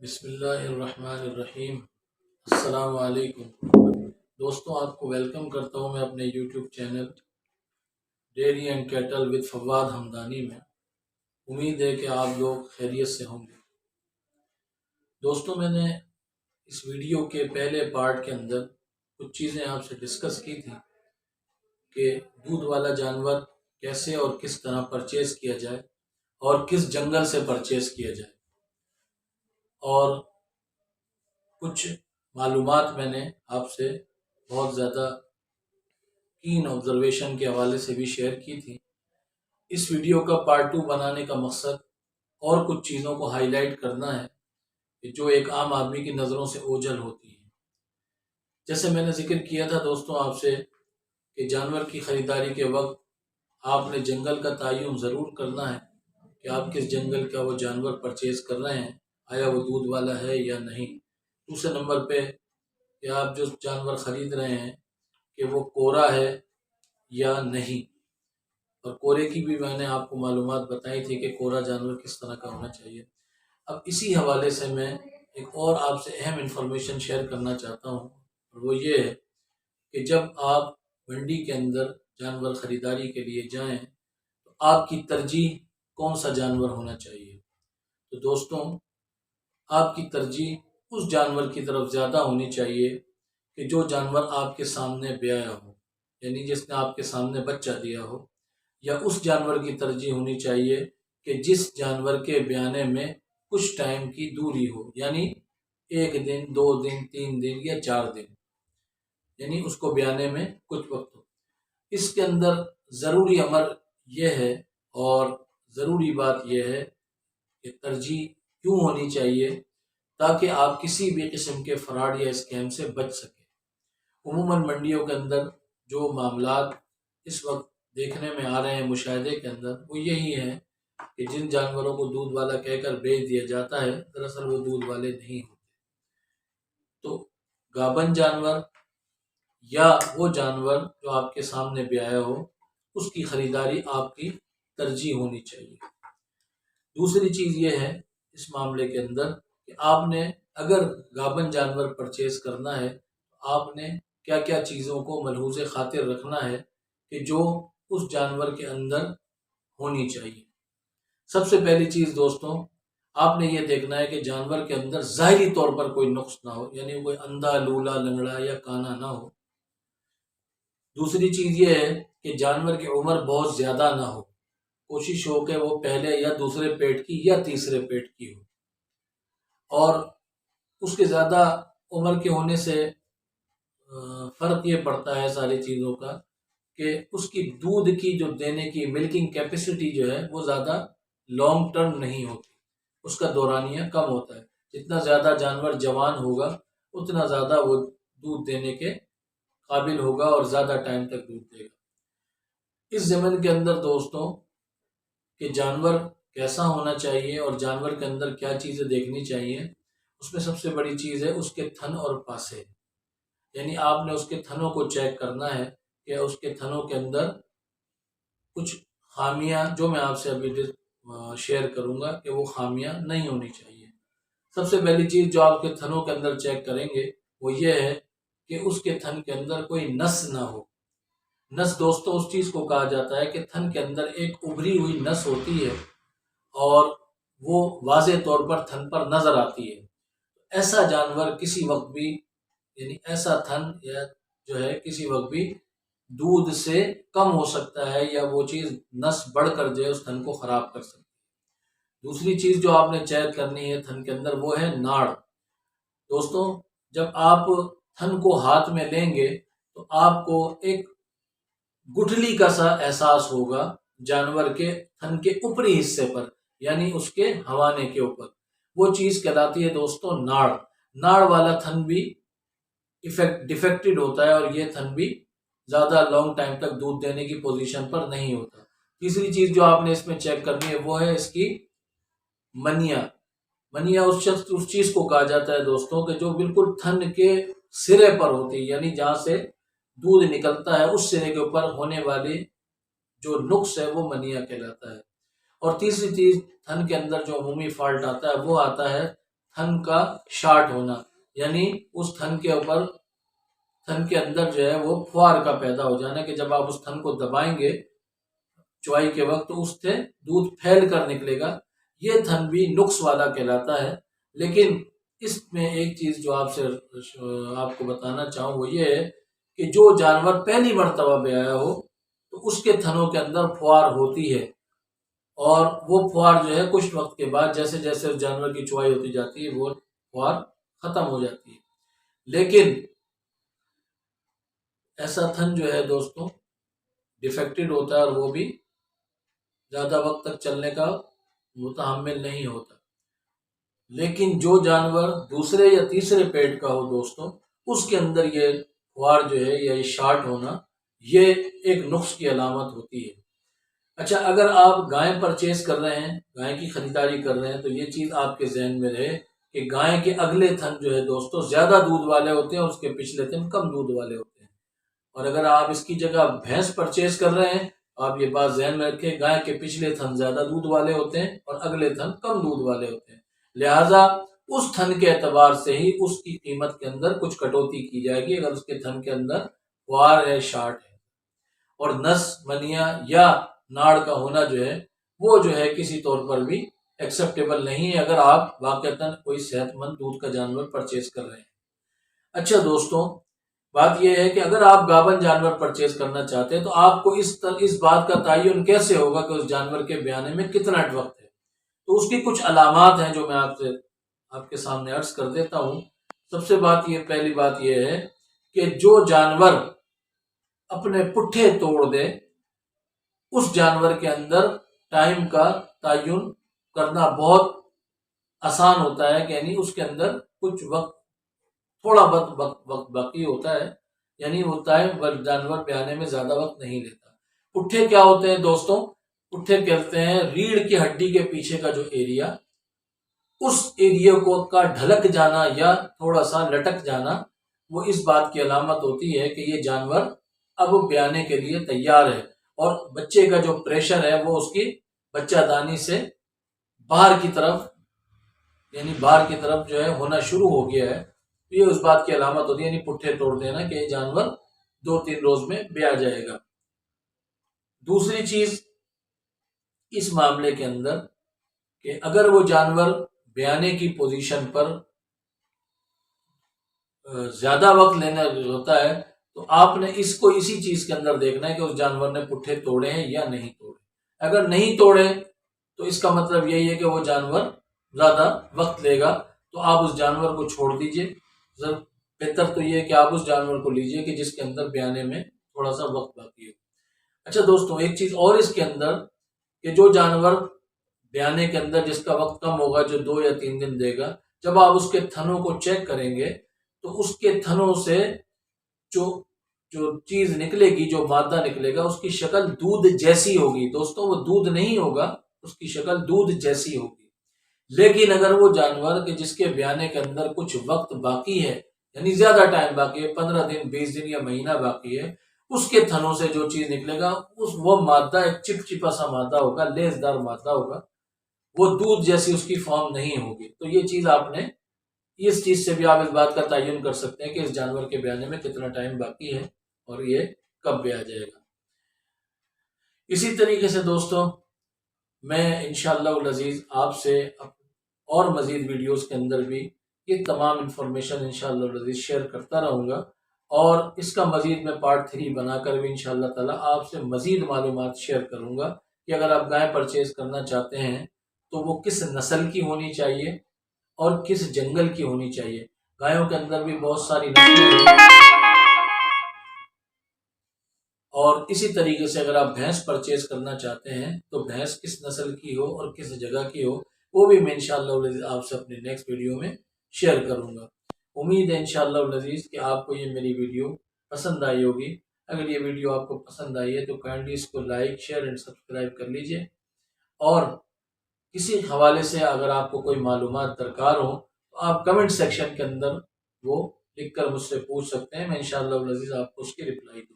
بسم اللہ الرحمن الرحیم۔ السلام علیکم دوستوں، آپ کو ویلکم کرتا ہوں میں اپنے YouTube channel dairy and cattle with Fawad Hamdani میں۔ امید ہے کہ آپ لوگ خیریت سے ہوں گے۔ دوستوں، میں نے اس ویڈیو کے پہلے پارٹ کے اندر کچھ چیزیں آپ سے ڈسکس کی تھی کہ دودھ والا جانور کیسے اور کس طرح پرچیز کیا جائے اور کس جنگل سے پرچیز کیا جائے، اور کچھ معلومات میں نے آپ سے بہت زیادہ کین آبزرویشن کے حوالے سے بھی شیئر کی تھی۔ اس ویڈیو کا پارٹ 2 بنانے کا مقصد اور کچھ چیزوں کو ہائی لائٹ کرنا ہے کہ جو ایک عام آدمی کی نظروں سے اوجھل ہوتی ہیں۔ جیسے میں نے ذکر کیا تھا دوستوں آپ سے کہ جانور کی خریداری کے وقت آپ نے جنگل کا تعین ضرور کرنا ہے کہ آپ کس جنگل کا وہ جانور پرچیز کر رہے ہیں، آیا وہ دودھ والا ہے یا نہیں۔ دوسرے نمبر پہ کہ آپ جو جانور خرید رہے ہیں کہ وہ کورا ہے یا نہیں، اور کورے کی بھی میں نے آپ کو معلومات بتائی تھی کہ کورا جانور کس طرح کا ہونا چاہیے۔ اب اسی حوالے سے میں ایک اور آپ سے اہم انفارمیشن شیئر کرنا چاہتا ہوں، اور وہ یہ ہے کہ جب آپ منڈی کے اندر جانور خریداری کے لیے جائیں تو آپ کی ترجیح کون سا جانور ہونا چاہیے۔ تو دوستوں، آپ کی ترجیح اس جانور کی طرف زیادہ ہونی چاہیے کہ جو جانور آپ کے سامنے بیایا ہو، یعنی جس نے آپ کے سامنے بچہ دیا ہو، یا اس جانور کی ترجیح ہونی چاہیے کہ جس جانور کے بیانے میں کچھ ٹائم کی دوری ہو، یعنی 1 دن 2 دن 3 دن یا 4 دن، یعنی اس کو بیانے میں کچھ وقت ہو۔ اس کے اندر ضروری امر یہ ہے اور ضروری بات یہ ہے کہ ترجیح کیوں ہونی چاہیے، تاکہ آپ کسی بھی قسم کے فراڈ یا اسکیم سے بچ سکیں۔ عموماً منڈیوں کے اندر جو معاملات اس وقت دیکھنے میں آ رہے ہیں مشاہدے کے اندر، وہ یہی ہے کہ جن جانوروں کو دودھ والا کہہ کر بیچ دیا جاتا ہے، دراصل وہ دودھ والے نہیں ہوتے۔ تو گابن جانور یا وہ جانور جو آپ کے سامنے بیایا ہو، اس کی خریداری آپ کی ترجیح ہونی چاہیے۔ دوسری چیز یہ ہے اس معاملے کے اندر کہ آپ نے اگر گابن جانور پرچیز کرنا ہے تو آپ نے کیا کیا چیزوں کو ملحوظ خاطر رکھنا ہے کہ جو اس جانور کے اندر ہونی چاہیے۔ سب سے پہلی چیز دوستوں، آپ نے یہ دیکھنا ہے کہ جانور کے اندر ظاہری طور پر کوئی نقص نہ ہو، یعنی کوئی اندھا لولا لنگڑا یا کانا نہ ہو۔ دوسری چیز یہ ہے کہ جانور کی عمر بہت زیادہ نہ ہو، کوشش ہو کہ وہ پہلے یا دوسرے پیٹ کی یا تیسرے پیٹ کی ہو، اور اس کے زیادہ عمر کے ہونے سے فرق یہ پڑتا ہے ساری چیزوں کا کہ اس کی دودھ کی جو دینے کی ملکنگ کیپیسٹی جو ہے وہ زیادہ لانگ ٹرم نہیں ہوتی، اس کا دورانیہ کم ہوتا ہے۔ جتنا زیادہ جانور جوان ہوگا اتنا زیادہ وہ دودھ دینے کے قابل ہوگا اور زیادہ ٹائم تک دودھ دے گا۔ اس زمین کے اندر دوستوں کہ جانور کیسا ہونا چاہیے اور جانور کے اندر کیا چیزیں دیکھنی چاہیے، اس میں سب سے بڑی چیز ہے اس کے تھن اور پاسے، یعنی آپ نے اس کے تھنوں کو چیک کرنا ہے کہ اس کے تھنوں کے اندر کچھ خامیاں، جو میں آپ سے ابھی شیئر کروں گا کہ وہ خامیاں نہیں ہونی چاہیے۔ سب سے پہلی چیز جو آپ کے تھنوں کے اندر چیک کریں گے وہ یہ ہے کہ اس کے تھن کے اندر کوئی نس نہ ہو۔ نس دوستوں اس چیز کو کہا جاتا ہے کہ تھن کے اندر ایک ابھری ہوئی نس ہوتی ہے اور وہ واضح طور پر تھن پر نظر آتی ہے۔ ایسا جانور کسی وقت بھی، یعنی ایسا تھن یا جو ہے کسی وقت بھی دودھ سے کم ہو سکتا ہے، یا وہ چیز نس بڑھ کر جو ہے اس تھن کو خراب کر سکتی ہے۔ دوسری چیز جو آپ نے چیک کرنی ہے تھن کے اندر وہ ہے ناڑ۔ دوستوں، جب آپ تھن کو ہاتھ میں لیں گے تو آپ کو ایک گٹھلی کا سا احساس ہوگا جانور کے تھن کے اوپری حصے پر، یعنی اس کے ہوانے کے اوپر۔ وہ چیز کہلاتی ہے دوستوں ناڑ۔ ناڑ والا تھن بھی ڈیفیکٹڈ ہوتا ہے اور یہ تھن بھی زیادہ لانگ ٹائم تک دودھ دینے کی پوزیشن پر نہیں ہوتا۔ تیسری چیز جو آپ نے اس میں چیک کرنی ہے وہ ہے اس کی منیا۔ منیا اس چیز کو کہا جاتا ہے دوستوں کہ جو بالکل تھن کے سرے پر ہوتی ہے، یعنی جہاں سے دودھ نکلتا ہے اس سرے کے اوپر ہونے والی جو نقص ہے وہ منیا کہلاتا ہے۔ اور تیسری چیز تھن کے اندر جو عمومی فالٹ آتا ہے وہ آتا ہے تھن کا شارٹ ہونا، یعنی اس تھن کے اوپر، تھن کے اندر جو ہے وہ پھوار کا پیدا ہو جانا، کہ جب آپ اس تھن کو دبائیں گے چوائی کے وقت تو اس سے دودھ پھیل کر نکلے گا، یہ تھن بھی نقص والا کہلاتا ہے۔ لیکن اس میں ایک چیز جو آپ کو بتانا چاہوں وہ یہ ہے کہ جو جانور پہلی مرتبہ بیایا ہو تو اس کے تھنوں کے اندر پھوار ہوتی ہے، اور وہ پھوار جو ہے کچھ وقت کے بعد جیسے جیسے اس جانور کی چوائی ہوتی جاتی ہے وہ پھوار ختم ہو جاتی ہے۔ لیکن ایسا تھن جو ہے دوستوں ڈیفیکٹڈ ہوتا ہے، اور وہ بھی زیادہ وقت تک چلنے کا متحمل نہیں ہوتا۔ لیکن جو جانور دوسرے یا تیسرے پیٹ کا ہو دوستوں، اس کے اندر یہ پھوار جو ہے یا یہ شارٹ ہونا، یہ ایک نقص کی علامت ہوتی ہے۔ اچھا، اگر آپ گائے پرچیز کر رہے ہیں، گائے کی خریداری کر رہے ہیں، تو یہ چیز آپ کے ذہن میں رہے کہ گائے کے اگلے تھن جو ہے دوستوں زیادہ دودھ والے ہوتے ہیں، اس کے پچھلے تھن کم دودھ والے ہوتے ہیں۔ اور اگر آپ اس کی جگہ بھینس پرچیز کر رہے ہیں، آپ یہ بات ذہن میں رکھیں، گائے کے پچھلے تھن زیادہ دودھ والے ہوتے ہیں اور اگلے تھن کم دودھ والے ہوتے ہیں، لہٰذا اس تھن کے اعتبار سے ہی اس کی قیمت کے اندر کچھ کٹوتی کی جائے گی اگر اس کے تھن کے اندر پھوار ہے، شارٹ ہے۔ اور نس، منیا یا ناڑ کا ہونا جو ہے وہ جو ہے کسی طور پر بھی ایکسیپٹیبل نہیں ہے اگر آپ واقعتاً کوئی صحت مند دودھ کا جانور پرچیز کر رہے ہیں۔ اچھا دوستوں، بات یہ ہے کہ اگر آپ گابن جانور پرچیز کرنا چاہتے ہیں تو آپ کو اس بات کا تعین کیسے ہوگا کہ اس جانور کے بیانے میں کتنا وقت ہے؟ تو اس کی کچھ علامات ہیں جو میں آپ کے سامنے عرض کر دیتا ہوں۔ سب سے پہلی بات یہ ہے کہ جو جانور اپنے پٹھے توڑ دے، اس جانور کے اندر ٹائم کا تعین کرنا بہت آسان ہوتا ہے، یعنی اس کے اندر کچھ وقت، تھوڑا وقت باقی ہوتا ہے، یعنی ہوتا ہے جانور بیانے میں زیادہ وقت نہیں لیتا۔ پٹھے کیا ہوتے ہیں دوستوں؟ پٹھے کہتے ہیں ریڑھ کی ہڈی کے پیچھے کا جو ایریا، اس ایریا کا ڈھلک جانا یا تھوڑا سا لٹک جانا، وہ اس بات کی علامت ہوتی ہے کہ یہ جانور اب بیانے کے لیے تیار ہے، اور بچے کا جو پریشر ہے وہ اس کی بچہ دانی سے باہر کی طرف، یعنی باہر کی طرف جو ہے ہونا شروع ہو گیا ہے، یہ اس بات کی علامت ہوتی ہے، یعنی پٹھے توڑ دینا کہ یہ جانور 2-3 روز میں بیا جائے گا۔ دوسری چیز اس معاملے کے اندر کہ اگر وہ جانور بیانے کی پوزیشن پر زیادہ وقت لینا ہوتا ہے تو آپ نے اس کو اسی چیز کے اندر دیکھنا ہے کہ اس جانور نے پٹھے توڑے ہیں یا نہیں توڑے۔ اگر نہیں توڑے تو اس کا مطلب یہی ہے کہ وہ جانور زیادہ وقت لے گا، تو آپ اس جانور کو چھوڑ دیجئے۔ بہتر تو یہ ہے کہ آپ اس جانور کو لیجئے کہ جس کے اندر بیانے میں تھوڑا سا وقت باقی ہو۔ اچھا دوستوں، ایک چیز اور اس کے اندر کہ جو جانور بیانے کے اندر جس کا وقت کم ہوگا، جو 2 یا 3 دن دے گا، جب آپ اس کے تھنوں کو چیک کریں گے تو اس کے تھنوں سے جو چیز نکلے گی، جو مادہ نکلے گا، اس کی شکل دودھ جیسی ہوگی۔ دوستوں، وہ دودھ نہیں ہوگا، اس کی شکل دودھ جیسی ہوگی۔ لیکن اگر وہ جانور کہ جس کے بیانے کے اندر کچھ وقت باقی ہے، یعنی زیادہ ٹائم باقی ہے، 15 دن، 20 دن یا مہینہ باقی ہے، اس کے تھنوں سے جو چیز نکلے گا وہ مادہ ایک چپچپا سا مادہ ہوگا، لیسدار مادہ ہوگا، وہ دودھ جیسی اس کی فارم نہیں ہوگی۔ تو یہ چیز آپ نے، اس چیز سے بھی آپ اس بات کا تعین کر سکتے ہیں کہ اس جانور کے بیانے میں کتنا ٹائم باقی ہے اور یہ کب بیا جائے گا۔ اسی طریقے سے دوستوں، میں انشاءاللہ العزیز آپ سے اور مزید ویڈیوز کے اندر بھی یہ تمام انفارمیشن انشاءاللہ العزیز شیئر کرتا رہوں گا، اور اس کا مزید میں پارٹ 3 بنا کر بھی انشاءاللہ تعالی آپ سے مزید معلومات شیئر کروں گا کہ اگر آپ گائے پرچیز کرنا چاہتے ہیں تو وہ کس نسل کی ہونی چاہیے اور کس جنگل کی ہونی چاہیے۔ گایوں کے اندر بھی بہت ساری نسلیں ہیں، اور اسی طریقے سے اگر آپ بھینس پرچیز کرنا چاہتے ہیں تو بھینس کس نسل کی ہو اور کس جگہ کی ہو، وہ بھی میں انشاءاللہ العزیز آپ سے اپنے نیکسٹ ویڈیو میں شیئر کروں گا۔ امید ہے انشاءاللہ العزیز کہ آپ کو یہ میری ویڈیو پسند آئی ہوگی۔ اگر یہ ویڈیو آپ کو پسند آئی ہے تو کائنڈلی اس کو لائک، شیئر اینڈ سبسکرائب کر لیجئے، اور کسی حوالے سے اگر آپ کو کوئی معلومات درکار ہو تو آپ کمنٹ سیکشن کے اندر وہ لکھ کر مجھ سے پوچھ سکتے ہیں، میں انشاءاللہ العزیز آپ کو اس کی رپلائی دوں گا۔